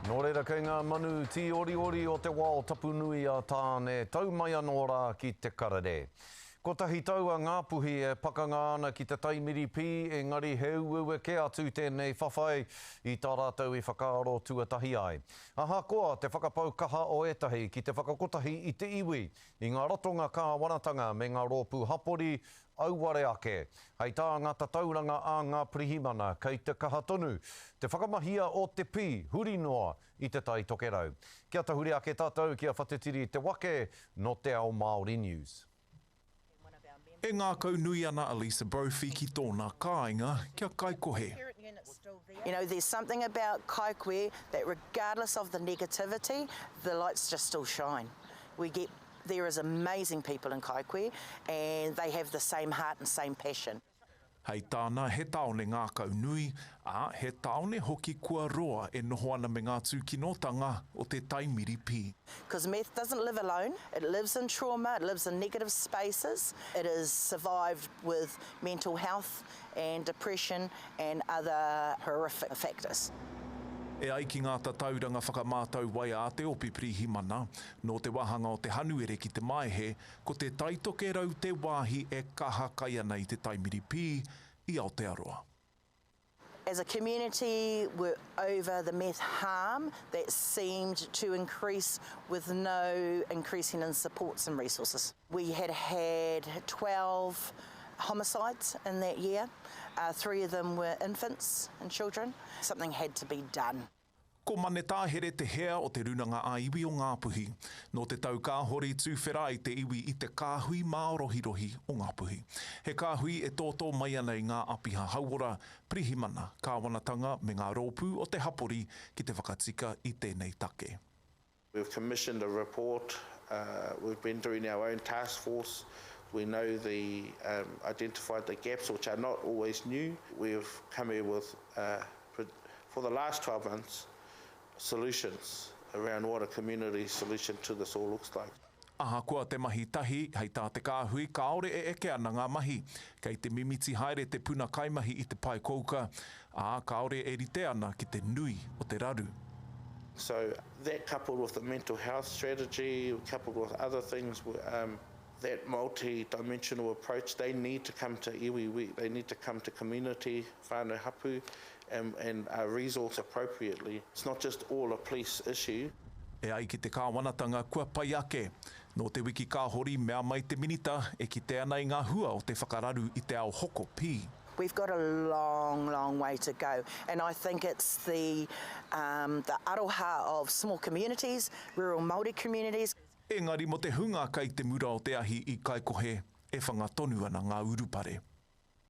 Nō reira kei ngā manu ti ori o te wā o tapu nui a tāne tau mai anō rā ki te Karere. Ko tahi tau a Ngāpuhi e pakanga ana ki te taimiripi, engari he ueue ke atu tēnei whawhai i tā rātou i whakaaro tuatahi ai. Aha koa te whakapau kaha o etahi ki te whakakotahi i te iwi, i ngā rotonga ka wanatanga me ngā rōpū hapori auware ake. Hei tā ngata tauranga a ngā pirihimana kei te kaha tonu, te whakamahia o te pi, huri noa i te Tai Tokerau. Kia tahuri ake tātou kia Whatitiri Te Wake no te Ao Māori News. E ngā kaunui ana Elisa Brophy ki tōna kāinga kia kaikohe. You know, there's something about kaikoe that regardless of the negativity, the lights just still shine. There is amazing people in kaikoe and they have the same heart and same passion. Hei tāna he taone ngā kaunui, he taone hoki kua roa e noho ana me ngā tūkinotanga o te taimiripi. Because meth doesn't live alone, it lives in trauma, it lives in negative spaces, it has survived with mental health and depression and other horrific factors. E ai ki ngā tatauranga whakamātau wai a te opi pirihimana, no te wahanga o te hanuere ki te maihe, ko te Tai Tokerau te wāhi e kaha kai ana i te taimiripi i Aotearoa. As a community, we're over the meth harm that seemed to increase with no increasing in supports and resources. We had 12 homicides in that year. 3 of them were infants and children. Something had to be done. Ko mane tāhere te hea o te runanga a iwi o Ngāpuhi. No te tau kāhori tūwhera i te iwi i te kāhui māorohirohi o Ngāpuhi. He kāhui e tōtō mai ana i ngā apiha hauora, pirihimana, kāwanatanga me ngā rōpū o te hapori ki te whakatika i tēnei take. We've commissioned a report. We've been doing our own task force. We know identified the gaps, which are not always new. We've come here with, for the last 12 months, solutions around what a community solution to this all looks like. Aha kua te mahi tahi, hei tā te kāhui, kaore e eke ana ngā mahi. Kei te mimiti haere te puna kaimahi i te pai kouka, kaore e rite ana ki te nui o te raru. So that coupled with the mental health strategy, coupled with other things, that multi-dimensional approach, they need to come to iwi, they need to come to community, whānau hapu, and resource appropriately. It's not just all a police issue. E ai ki te kāwanatanga kua pai ake. No te wiki kāhori mea mai te minita e ki te ana i ngā hua o te whakararu i te ao hoko pi. We've got a long way to go, and I think it's the aroha of small communities, rural Māori communities. Engari mo te hunga kai te mura o te ahi i kaikohe, e whangatonu ana ngā urupare.